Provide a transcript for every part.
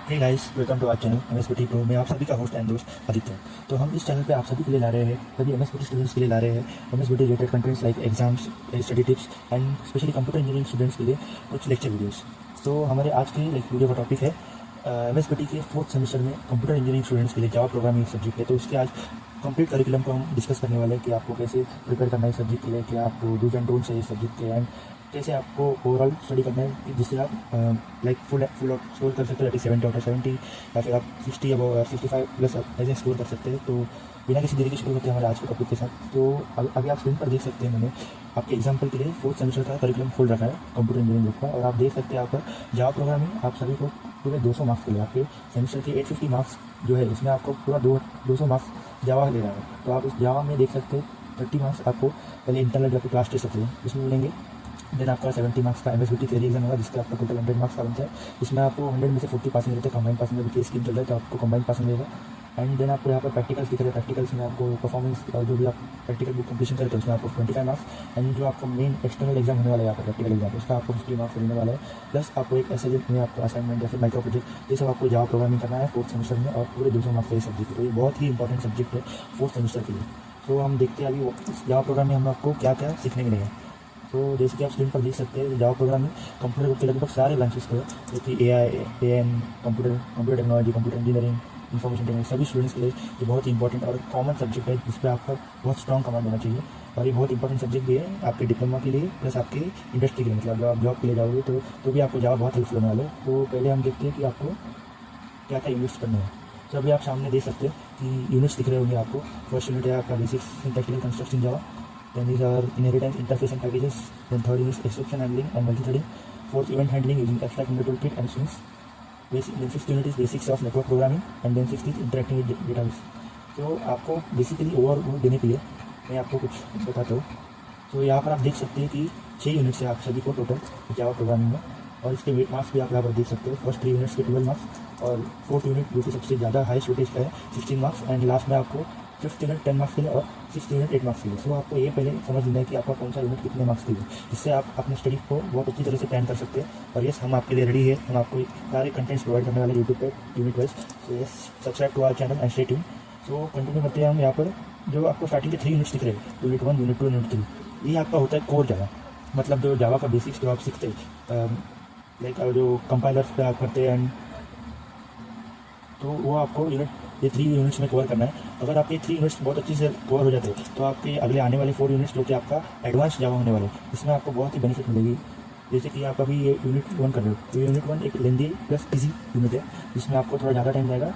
Hey guys, welcome to our channel MSPT pro में आप सभी का होस्ट एंड दोस्त आदित्य है। तो हम इस चैनल पे आप सभी के लिए ला रहे हैं, सभी एमएसपीटी स्टूडेंट्स के लिए ला रहे हैं MSPT related contents like exams, study tips and specially computer engineering students के लिए कुछ लेक्चर वीडियोस। तो हमारे आज के वीडियो का टॉपिक है एमएसपीटी के 4th सेमेस्टर में कंप्यूटर इंजीनियरिंग स्टूडेंट्स के लिए जावा प्रोग्रामिंग सब्जेक्ट है। तो उसके आज कंप्लीट करिकुलम को हम डिस्कस करने वाले हैं कि आपको कैसे प्रिपेयर करना है इस सब्जेक्ट के लिए, कि आपको डूज एंड डोंट्स है इस सब्जेक्ट के, एंड कैसे आपको ओवरऑल स्टडी करना है जिससे आप लाइक फुल स्कोर कर सकते हो, 70 आउट ऑफ 70, या फिर आप 60 अब 65 प्लस ऐसे स्कोर कर सकते हैं। तो बिना किसी देरी के शुरू होते हैं हमारे आज के टॉपिक के साथ। तो अभी आप स्क्रीन पर देख सकते हैं, मैंने आपके एग्जाम्पल के लिए 4th सेमेस्टर का करिकुलम खोल रखा है कंप्यूटर इंजीनियरिंग ग्रुप का, और आप देख सकते हैं यहाँ पर जावा प्रोग्रामिंग आप सभी को पूरे 200 मार्क्स के लिए, आपके सेमेस्टर के 850 मार्क्स जो है इसमें आपको पूरा 200 मार्क्स जावा ले रहा है। तो आप इस जावा में देख सकते हैं 30 मार्क्स आपको पहले इंटरनल या फिर क्लास टेस्ट होते हैं इसमें मिलेंगे। देन आपका 70 मार्क्स का एमएसबीटी थ्योरी एग्जाम होगा जिसका आपका टोटल 100 मार्क्स का बनता है। इसमें आपको 100 में से 40 पासिंग रहते हैं, कंबाइंड पासिंग में स्कीम चल रहा है तो आपको कंबाइंड पासिंग रहेगा। एंड देन आपको यहाँ पर प्रैक्टिकल्स दिख रहे हैं, प्रैक्टिकल्स में आपको परफॉर्मेंस और जो भी आप प्रैक्टिकल बुक कंप्लीशन करते हैं उसमें आपको 25 मार्क्स, एंड जो आपका मेन एक्सटर्नल एग्जाम होने वाला है यहाँ पर प्रैक्टिकल एग्जाम उसका आपको 50 मार्क्स मिलने वाला है। प्लस आपको एक ऐसे में आपको असाइनमेंट या फिर माइक्रो प्रोजेक्ट ये सब आपको जावा प्रोग्रामिंग करना है 4th सेमेस्टर में, और पूरे 200 मार्क्स का सब्जेक्ट। तो ये बहुत ही इंपॉर्टेंट सब्जेक्ट है 4th सेमेस्टर के लिए। तो हम देखते हैं अभी जावा प्रोग्राम में हम आपको क्या क्या सीखने मिलेगा। तो जैसे कि आप स्क्रीन पर देख सकते हैं जावा प्रोग्रामिंग कंप्यूटर के लगभग सारे ब्रांचेस को है, जैसे AI, computer technology, computer engineering, information technology, सभी स्टूडेंट्स के लिए ये बहुत ही इंपॉर्टेंट और कॉमन सब्जेक्ट है जिस पर आपका बहुत स्ट्रॉन्ग कमांड होना चाहिए। और ये बहुत इंपॉर्टेंट सब्जेक्ट भी है आपके डिप्लोमा के लिए प्लस आपके इंडस्ट्री के लिए, मतलब जब आप जॉब के लिए जाओगे तो भी आपको जावा बहुत हेल्पफुल होने वाले है। तो पहले हम देखते हैं कि आपको क्या क्या यूनिट्स करने हैं। तो अभी आप सामने देख सकते हैं कि यूनिट्स दिख रहे होंगे आपको। फर्स्ट यूनिट है आपका basics in technical construction Java, then these are inheritance, interface and packages, then third is exception handling and multi-threading, fourth event handling using abstract window toolkit and strings, then fifth unit is basics of network programming, and then sixth is interacting with database। तो आपको basically overview देने के लिए मैं आपको कुछ बताता हूँ। तो यहाँ पर आप देख सकते हैं कि 6 यूनिट्स है आप सभी को टोटल जावा प्रोग्रामिंग में, और इसके वेट मार्क्स भी आप यहाँ पर देख सकते हो। फर्स्ट 3 यूनिट्स के 12 मार्क्स, और 4th यूनिट जो कि सबसे ज़्यादा हाईएस्ट वेटेज का है 16 मार्क्स, एंड लास्ट में आपको 5th यूनिट 10 मार्क्स के लिए और 6th यूनिट 8 मार्क्स के लिए। सो आपको ये पहले समझ लेना है कि आपका कौन सा यूनिट कितने मार्क्स के लिए, जिससे आप अपने स्टडी को बहुत अच्छी तरह से प्लान कर सकते हैं। और यस, हम आपके लिए रेडी है, हम आपको सारे कंटेंट्स प्रोवाइड करने वाले यूट्यूब पर unit wise. So yes, subscribe to our channel and stay tune. So continue करते हैं हम यहाँ पर। जो आपको स्टार्टिंग के 3 यूनिट्स दिख रहे हैं, यूनिट 1, यूनिट 2, यूनिट 3, ये आपका होता है कोर जावा, मतलब जो जावा का बेसिक्स जो आप सीखते हैं, लाइक जो कंपाइलर्स पे आप करते हैं, एंड तो वो आपको ये 3 यूनिट्स में कवर करना है। अगर आपके 3 यूनिट्स बहुत अच्छे से कवर हो जाते हैं तो आपके अगले आने वाले 4 यूनिट्स जो कि आपका एडवांस जावा होने वाले, इसमें आपको बहुत ही बेनिफिट मिलेगी। जैसे कि आप अभी ये यूनिट 1 कर रहे हो, तो यूनिट 1 एक लेंदी प्लस ईजी यूनिट है जिसमें आपको थोड़ा ज़्यादा टाइम जाएगा,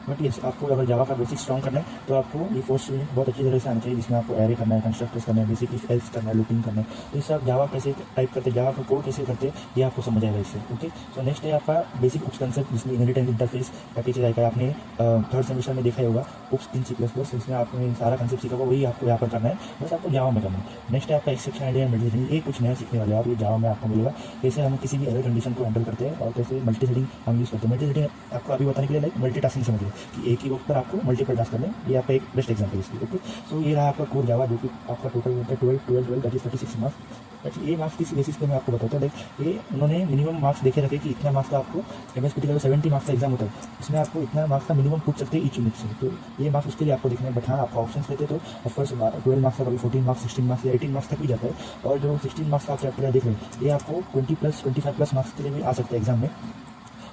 बट यस आपको अगर जावा का बेसिक स्ट्रॉन्ग करना है तो आपको ये फर्स्ट यूनिट बहुत अच्छी तरह से आना चाहिए, जिसमें आपको एरे करना है, कंस्ट्रक्टर्स करना है, बेसिक इफ एल्स करना है, लूपिंग करना है। तो इससे आप जावा कैसे टाइप करते हैं, जावा का कोड कैसे करते हैं, ये आपको समझ आएगा इससे। ओके, सो नेक्स्ट है आपका बेसिक उप्स कंसेप्ट, जिसमें इनहेरिटेंस, इंटरफेस, पैकेज आएगा। आपने 3rd सेमेस्टर में देखा ही होगा उप्स इन C++, इसमें आपने सारा कंसेप्ट सीखा होगा, वही आपको यहाँ पर करना है, बस आपको जावा में करना है। नेक्स्ट है आपका एक्सेप्शन हैंडलिंग एंड मल्टी-थ्रेडिंग, ये कुछ नया सीखने वाले आप, ये जावा में आपको मिलेगा, कैसे हम किसी भी एरर कंडीशन को हैंडल करते हैं और कैसे मल्टी-थ्रेडिंग हम यूज़ करते हैं। मल्टी-थ्रेडिंग आपको अभी बताने के लिए लाइक मल्टीटास्किंग समझिए कि एक ही वक्त पर आपको मल्टीपल टास्क करने, ये आपका एक बेस्ट एग्जाम्पल है इसकी। ओके, सो ये रहा आपका कोर जावा जो कि आपका टोटल होता है 12 दैट इज 36 मार्क्स। ये मार्क्स किस बेसिस पे मैं आपको बताता हूँ, लाइक ये उन्होंने मिनिमम मार्क्स देखे रखे कि इतना मार्क्स का आपको एमएसपीटी का 70 मार्क्स का एग्जाम होता है, इसमें आपको इतना मार्क्स का मिनिमम पूछ सकते हैं ईच यूनिट से। तो ये मार्क्स उसके लिए आपको देखना है, बट हाँ आपका ऑप्शन देते तो ऑफकोर्स 12 मार्क्स का कभी 14 मार्क्स, 16 मार्क्स या 18 मार्क्स तक भी जाता है। और जो 16 मार्क्स का आप चैप्टर देख रहे हैं ये आपको 20 प्लस 25 मार्क्स के लिए भी आ सकता है एग्जाम में।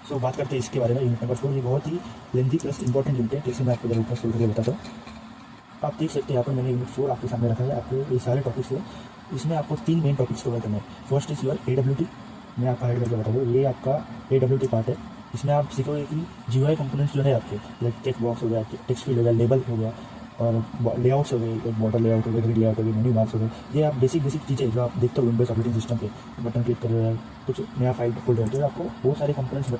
सो बात करते हैं इसके बारे में। यूनिट नंबर 4 ये बहुत ही लेंथी प्लस इंपॉर्टेंट यूनिट है, जैसे मैं आपको जरूर सोल्व करके बताता हूँ। आप देख सकते हैं यहाँ पर मैंने यूनिट 4 आपके सामने रखा है, आपको ये सारे टॉपिक्स है, इसमें आपको 3 मेन टॉपिक्स कवर करने हैं। फर्स्ट इज योर AWT, मैं आपका हेड करके बताऊँ, ये आपका AWT पार्ट है। इसमें आप सीखोगे कि GUI कंपोनेंट्स जो है आपके, लाइक टेक्स्ट बॉक्स हो गया, टेक्स्ट फील्ड हो गया, लेबल हो गया, और लेआउट्स हो गए, बॉर्डर लेआउट हो गया, ग्रिड लेआउट हो गया, मेन्यू बार्स हो गए, ये आप बेसिक चीज़ें जो आप देखते हो विंडोज ऑपरेटिंग सिस्टम पे, बटन क्लिक कर रहे हैं, कुछ नया फाइल फोल्डर, तो आपको बहुत सारे कंपोनेंट्स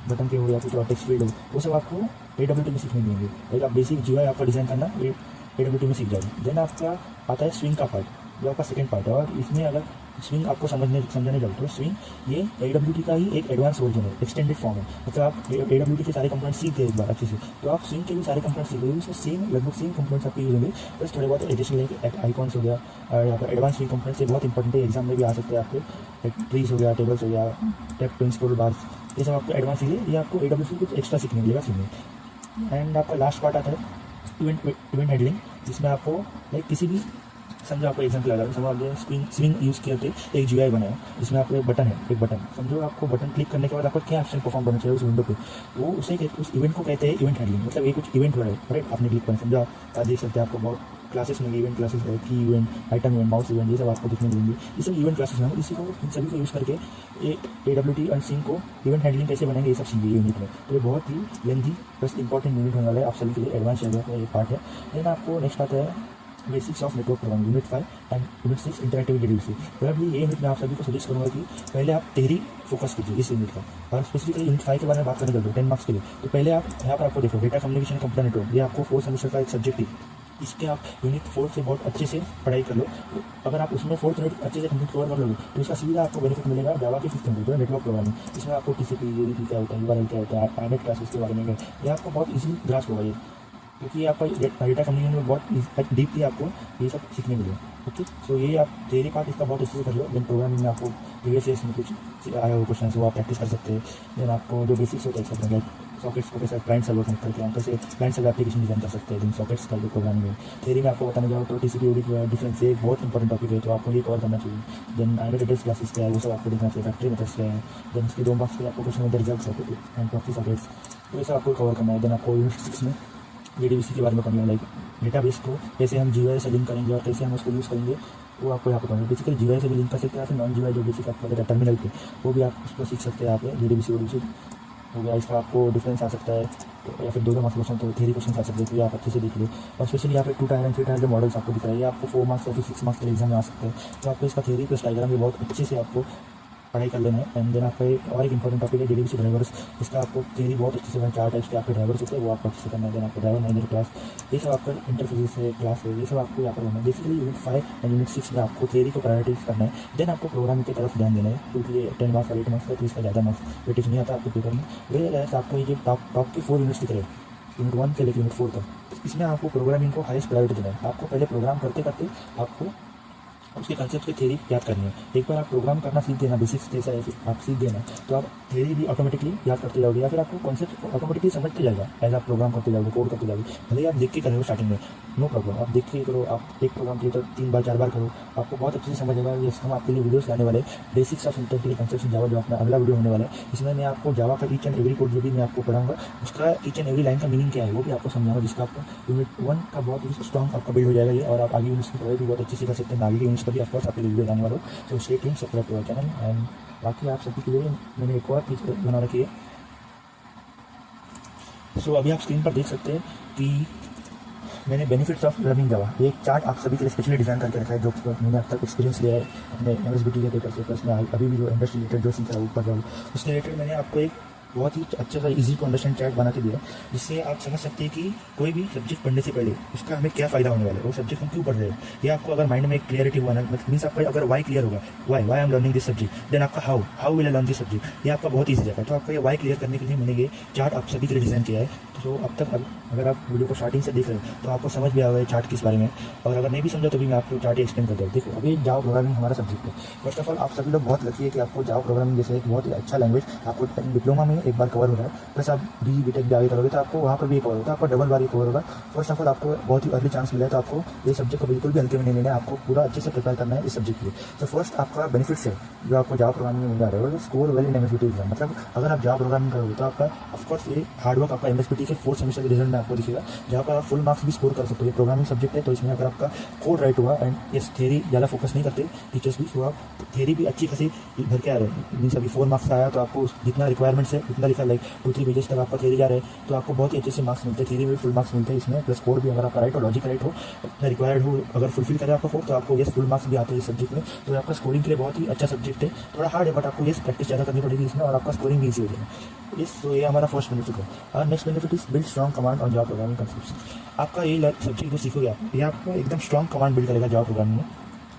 बटन के हो गया, कुछ और टेक्स्ट फील्ड हो, वो सब आपको AWT में सीखने मिलेंगे। लाइक आप बेसिक GUI आपका डिज़ाइन करना AWT में सीख जाओगे। देन आपका आता है स्विंग का पार्ट, जो आपका सेकंड पार्ट है, और इसमें अगर स्विंग आपको समझने जाओ तो स्विंग ये AWT का ही एक एडवांस वर्जन है, एक्सटेंडेड फॉर्म है। मतलब आप AWT के सारे कंपोनेंट्स सीख गए एक बार अच्छे से, तो आप स्विंग के भी सारे कंपोनेंट्स सीख गए, उसमें लगभग सेम कंपोनेंट्स आपके यूज होंगे, बस थोड़े बहुत एडिशनल है, आइकॉन्स हो गया, और यहाँ पर एडवांस स्विंग कंपोनेंट्स ये बहुत इंपॉर्टेंट है, एग्जाम में भी आ सकते हैं आपके, ट्रीज हो गया, टेबल्स हो गया, टेप टू इंस्टॉल बार्स, ये सब आपको एडवांस चीज़ें, ये आपको AWS कुछ एक्स्ट्रा सीखने मिलेगा सीखने। एंड आपका लास्ट पार्ट आता है इवेंट हैंडलिंग, जिसमें आपको लाइक किसी भी, समझो आपको एग्जाम्पल लगा, समझो आपने स्विंग यूज़ किया थे, एक GUI बनाया जिसमें आपको एक बटन है, एक बटन समझो, आपको बटन क्लिक करने के बाद आपको क्या एक्शन परफॉर्म करना चाहिए उस विंडो पे, वो उस इवेंट को कहते हैं इवेंट हैंडलिंग। मतलब ये कुछ इवेंट हो रहा है, राइट, आपने क्लिक करना, समझो आप देख सकते हैं, आपको बहुत क्लासेस में इवेंट क्लासेस है, की event, item event, mouse event, ये सब आपको दिखने मिलेंगे। ये सब इवेंट क्लासेस हैं, इसी को इन सभी को यूज़ करके AWT और सिंक को इवेंट हैंडलिंग कैसे बनाएंगे ये सब सीखेंगे यूनिट में। तो ये बहुत ही लेंथी बस इंपॉर्टेंट यूनिट होने वाला है आप सभी के लिए, एडवांस एरिया का ये पार्ट है। देन आपको नेक्स्ट आता है basics of network programming, unit 5 and unit 6 interactive DDBC। Probably ये यूनिट में आप सभी को सजेस्ट करूँगा कि पहले आप थ्योरी फोकस कीजिए इस यूनिट का, और स्पेसिफिकली यूनिट 5 के बारे में बात करने चलते 10 मार्क्स के लिए। तो पहले आप यहाँ पर आपको देखो डेटा कम्युनिकेशन कंप्यूटर नेटवर्क, ये आपको 4th सेमेस्टर का एक सब्जेक्ट है, इसके आप यूनिट 4 से बहुत अच्छे से पढ़ाई कर लो। अगर आप उसमें 4th यूनिट अच्छे से कंप्लीट कवर कर लोगे तो इसका सीधा आपको बेनिफिट मिलेगा जावा के 5th यूनिट, जो नेटवर्क प्रोग्रामिंग। इसमें आपको TCP UDP क्या होता है, URL क्या होता है, प्राइवेट क्लासेस के बारे में ये आपको बहुत ईजी ग्रास्प होगा ये, क्योंकि आपका डेटा कम्युनिकेशन में बहुत डीपली आपको ये सब सीखने मिलेगा। ओके, सो ये आप थ्योरी पार्ट इसका बहुत अच्छे से कर लो। देन प्रोग्रामिंग में आपको प्रीवियस ईयर्स में कुछ आया हुआ क्वेश्चन वो आप प्रैक्टिस कर सकते हैं। देन आपको जो बेसिक्स होता है सब लाइक सॉकेट्स को कैसे क्लाइंट सर्वर कनेक्ट करके हम कैसे क्लाइंट सर्वर एप्लीकेशन डिजाइन कर सकते हैं, देन सॉकेट्स का जो प्रोग्रामिंग है। थ्योरी में आपको बताने जाओ तो TCP UDP का डिफरेंस एक बहुत इंपॉर्टेंट टॉपिक है, तो आपको ये कवर करना चाहिए। देन डिटेल्स क्लासेस क्या है वो सब आपको देखना चाहिए, फैक्ट्री मेथड्स क्या है। देन इसके 2 मार्क्स के आपको क्वेश्चन होता है result socket and proxy sockets, तो ये सब आपको कवर करना है। देन आपको यूनिट 6 में DDBC के बारे में पढ़ना है, लाइक डेटाबेस को कैसे हम GUI से लिंक करेंगे और कैसे हम उसको यूज़ करेंगे वो आपको यहाँ पर पढ़ना है। बेसिकली GUI से भी लिंक कर सकते हैं, फिर नॉन GUI जो बेसिक आपको है टर्मिनल पे वो भी आप उसको सीख सकते हैं। यहाँ पे DDBC हो गया, इसका आपको डिफरेंस आ सकता है, तो या फिर 2 मार्क्स क्वेश्चन, तो थ्योरी क्वेश्चन आ सकते हैं, तो ये आप अच्छे से देख लो। और स्पेशली यहाँ पे 2 टायर एंड 3 टायर जो मॉडल्स आपको दिख रहा है, ये आपको 4 मार्क्स या फिर 6 मार्क्स के एग्जाम में आ सकते हैं। तो आपको इसका थ्योरी प्लस डायग्राम भी बहुत अच्छे से आपको पढ़ाई कर लेना है। एंड देन आपका और एक इंपॉर्टेंट टॉपिक है DDBC ड्राइवर्स, इसका आपको थ्योरी बहुत अच्छे से 4 टाइप्स के आपके ड्राइवर्स होते हैं वो आपको अच्छे से करना है। देन आपको ड्राइवर मैनेजर क्लास, ये सब आपका इंटरफेस है, क्लास है, ये सब आपको यहाँ पर होना है। बेसिकली यूनिट 5 एंड यूनिट 6 में आपको थ्योरी को प्रायोरिटीज करना है। देन आपको प्रोग्रामिंग की तरफ ध्यान देना है, क्योंकि ये 10 मार्क्स और 8 मार्क्स का, तो इसका ज़्यादा मार्क्स वेटेज नहीं आता आपके पेपर में। वे आपको ये टॉप के 4 यूनिट्स दिख रहे हैं, यूनिट 1 से लेकर यूनिट 4 तक, इसमें आपको प्रोग्रामिंग को हाईएस्ट प्रायोरिटी देना है। आपको पहले प्रोग्राम करते करते आपको उसके कंसेप्ट की थ्योरी याद करनी है। एक बार आप प्रोग्राम करना सीख देना, बेसिक्स जैसा है आप सीख देना, तो आप थ्योरी भी ऑटोमेटिकली याद करते जाओगे, या फिर आपको कॉन्सेप्ट ऑटोमेटिकली समझते जाएगा एज आप प्रोग्राम करते जाओगे, कोड करते जाओगे। भले आप देख के करो स्टार्टिंग में, नो प्रॉब्लम, आप देख के करो, आप एक प्रोग्राम किए तो 3 बार 4 बार करो, आपको बहुत अच्छे से समझ आएगा। ये हम आपके लिए वीडियोस लाने वाले बेसिक्स ऑफ इंटरप्रेटिव कंसेप्ट जावा, जो अपना अगला वीडियो होने वाला है, इसमें मैं आपको जावा का ईच एंड एवरी कोड जो भी मैं आपको पढ़ाऊंगा उसका ईच एंड एवरी लाइन का मीनिंग क्या है वो भी आपको समझाऊंगा, जिसका आपको यूनिट 1 का बहुत स्ट्रॉन्ग आपका बिल्ड हो जाएगा ये, और आप आगे यूनिट्स की पढ़ाई भी बहुत अच्छे से कर सकते हैं। आगे के यूनिट्स का भी ऑफकोर्स आपके लिए जाने वाला हो, तो stay tuned, subscribe to our channel. And बाकी आप सभी के लिए मैंने एक और चीज़ बना रखी है। सो अभी आप स्क्रीन पर देख सकते हैं कि मैंने बेनिफिट्स ऑफ लर्निंग जावा एक चार्ट आप सभी के लिए स्पेशली डिजाइन करके रखा है, जो मैंने अब तक एक्सपीरियंस लिया है अपने MSBT के पेपर से, प्लस मैं अभी भी जो इंडस्ट्री रिलेटेड जो सीख रहा हूँ ऊपर जाऊँ उसके रिलेटेड मैंने आपको एक बहुत ही अच्छा सा इजी टू अंडरस्टैंड चैट बना के दिया, जिससे आप समझ सकते हैं कि कोई भी सब्जेक्ट पढ़ने से पहले उसका हमें क्या फायदा होने वाला है, वो सब्जेक्ट हम क्यों पढ़ रहे हैं। ये आपको अगर माइंड में एक क्लियरिटी हुआ ना, मीन्स आपका अगर वाई क्लियर होगा, why I am learning this subject, then आपका how will I learn this subject, ये आपका बहुत ईजी जाएगा। तो आपका ये वाई क्लियर करने के लिए मैंने ये चार्ट आप सभी के लिए डिजाइन किया है। तो अब तक अगर आप वीडियो को स्टार्टिंग से देख रहे हैं तो आपको समझ भी आ गया चार्ट किस बारे में, और अगर नहीं भी समझा तो भी मैं आपको चार्ट एक्सप्लेन कर दूँ। देखो अभी जावा प्रोग्रामिंग हमारा सब्जेक्ट है। फर्स्ट ऑफ ऑल आप सभी लोग बहुत लकी है कि आपको जावा प्रोग्रामिंग जैसे एक बहुत ही अच्छा लैंग्वेज आपको डिप्लोमा में एक बार कवर हो रहा है, प्लस आप BTech भी आगे करोगे तो आपको वहाँ पर भी कवर होगा, आपको डबल बार ही कवर होगा। फर्स्ट ऑफ ऑल आपको बहुत ही अर्ली चांस मिला है, तो आपको ये सब्जेक्ट को बिल्कुल भी हल्के में नहीं लेना है, आपको पूरा अच्छे से प्रिपेयर करना है इस सब्जेक्ट के लिए। तो फर्स्ट आपका बेनिफिट्स है जो आपको जावा प्रोग्रामिंग में मिल रहा है, score well in MSBT exam. मतलब अगर आप जावा प्रोग्रामिंग करोगे तो आपका ऑफकोर्स ये हार्डवर्क आपका MSBT के 4th सेमेस्टर के रिजल्ट में आपको दिखेगा, जहाँ पर आप फुल मार्क्स भी स्कोर कर सकते हो। ये प्रोग्रामिंग सब्जेक्ट है, तो इसमें अगर आपका कोड राइट हुआ एंड इस थ्योरी ज़्यादा फोकस नहीं करते टीचर्स भी, तो आप थ्योरी भी अच्छी खासी भर के आ रहे हैं। मीन्स अभी 4 मार्क्स आया तो आपको जितना रिक्वायरमेंट्स है उतना लिखा, लाइक 2-3 पेजेस तक आपका थ्योरी जा रहा है, तो आपको बहुत ही अच्छे से मार्क्स मिलते हैं। थ्योरी में फुल मार्क्स मिलते हैं इसमें, प्लस कोड भी अगर आपका राइट हो, लॉजिक राइट हो, रिक्वायर्ड हो, अगर फुलफिल करे आपका कोड तो आपको ये फुल मार्क्स भी आते हैं इस सब्जेक्ट में। तो आपका स्कोरिंग के लिए बहुत ही अच्छा सब्जेक्ट है, थोड़ा हार्ड है बट आपको ये प्रैक्टिस ज़्यादा करनी पड़ेगी इसमें, और आपका स्कोरिंग भी ईजी हो जाएगा। इस तो ये हमारा फर्स्ट बेनिफिट है। और next benefit is build strong command और जावा प्रोग्रामिंग कंसेप्ट। आपका ये सब्जेक्ट जो सीखोगे आप, ये आपको एकदम स्ट्रॉन्ग कमांड बिल्ड करेगा जावा प्रोग्रामिंग में,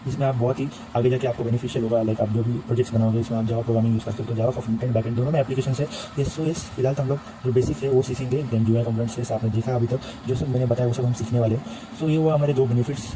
जिसमें आप बहुत ही आगे जाके आपको बेनिफिशियल होगा। लाइक आप जो भी प्रोजेक्ट्स बनाओगे इसमें आप जावा प्रोग्रामिंग यूज़ कर सकते हो। जावा का फ्रंट एंड बैक एंड दोनों में एप्लीकेशन है। इस फिलहाल तो हम लोग जो बेसिक है वो सीखेंगे, देन GUI कंपोनेंट्स से आपने देखा अभी तक जो सब मैंने बताया वो सब हम सीखने वाले हैं। सो ये हुआ हमारे 2 बेनिफिट्स,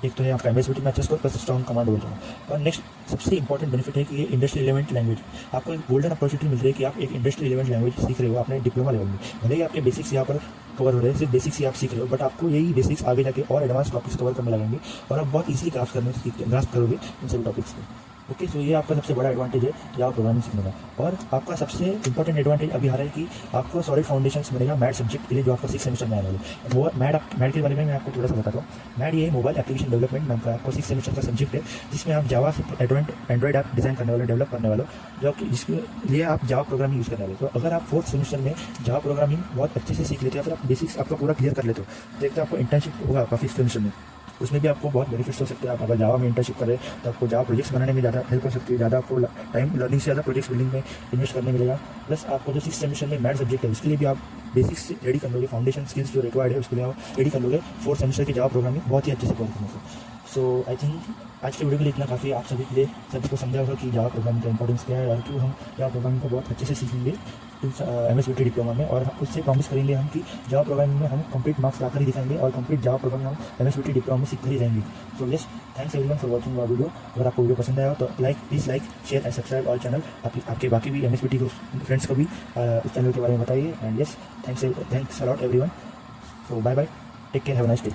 एक तो है आपका MS में अच्छा स्कोर प्लस स्ट्रॉन्ग कमांड हो जाएगा। और नेक्स्ट सबसे इंपॉर्टेंट बेनिफिट है कि ये इंडस्ट्री रिलेवेंट लैंग्वेज, आपको एक गोल्डन अपॉर्चुनिटी मिल रही है कि आप एक इंडस्ट्री रिलेवेंट लैंग्वेज सीख रहे हो अपने डिप्लोमा लेवल में। भले ही आपके बेसिक्स यहाँ पर कवर हो रहे हैं, सिर्फ बेसिक्स ही आप सीख रहे हो, बट आपको यही बेसिक्स आगे जाके और एडवांस टॉपिक्स कवर करने लगेंगे और आप बहुत ईजिली ग्रास्प करोगे इन सभी टॉपिक्स को। ओके, सो ये आपका सबसे बड़ा एडवांटेज है जावा प्रोग्रामिंग सीखने का। और आपका सबसे इंपॉर्टेंट एडवांटेज अभी आ रहा है कि आपको सॉलिड फाउंडेशंस मिलेगा मैड सब्जेक्ट के लिए, जो आपका 6 सेमेस्टर में आने वाले। वो मैड के बारे में मैं आपको थोड़ा सा बताता हूँ। मैड ये मोबाइल एप्लीकेशन डेवलपमेंट नाम का आपको 6 सेमेस्टर का सब्जेक्ट है, जिसमें आप जावा से एंड्रॉइड ऐप डिजाइन करने वाले, डेवलप करने वाले, जो कि जिसके लिए आप जावा प्रोग्रामिंग यूज़ करने वाले। तो अगर आप 4th सेमेस्टर में जावा प्रोग्रामिंग बहुत अच्छे से सीख लेते हैं, फिर आप बेसिक्स आपका पूरा क्लियर कर लेते हो, देखते आपको इंटर्नशिप होगा आपका 5th सेमेस्टर में, उसमें भी आपको बहुत बेनिफिट्स हो सकते हैं। आप अगर जावा में इंटर्नशिप करें तो आपको जावा प्रोजेक्ट्स बनाने में ज़्यादा हेल्प हो सकती है, ज़्यादा आपको टाइम लर्निंग से ज़्यादा प्रोजेक्ट्स बिल्डिंग में इन्वेस्ट करने मिलेगा। प्लस आपको जो 6 सेमेस्टर में मैथ सब्जेक्ट है उसके लिए भी आप बेसिक्स रेडी कर लोगे, फाउंडेशन स्किल्स जो रिक्वायर्ड है उसके लिए आप रेडी कर लोगे 4th सेमेस्टर की जावा प्रोग्रामिंग बहुत ही अच्छे से कवर करने से। सो आई थिंक आज के वीडियो के लिए इतना काफ़ी, आप सभी के लिए सभी को समझा होगा कि जावा प्रोग्रामिंग का इंपॉर्टेंस क्या है और क्यों हम जावा प्रोग्रामिंग को बहुत अच्छे से सीखेंगे MSBT डिप्लोमा में। और हम उससे प्रॉमिस करेंगे हम कि जावा प्रोग्रामिंग में हम कंप्लीट मार्क्स लाकर ही दिखाएंगे और कंप्लीट जावा प्रोग्रामिंग हम MSBT डिप्लोमा में सीखते ही रहेंगे। So yes, thanks everyone for watching our video. अगर आपको वीडियो पसंद आया हो तो please like share and subscribe our channel. आपके बाकी भी MSBT फ्रेंड्स को भी इस चैनल के बारे में बताइए। And yes, thanks a lot everyone. So bye bye, take care, have a nice day.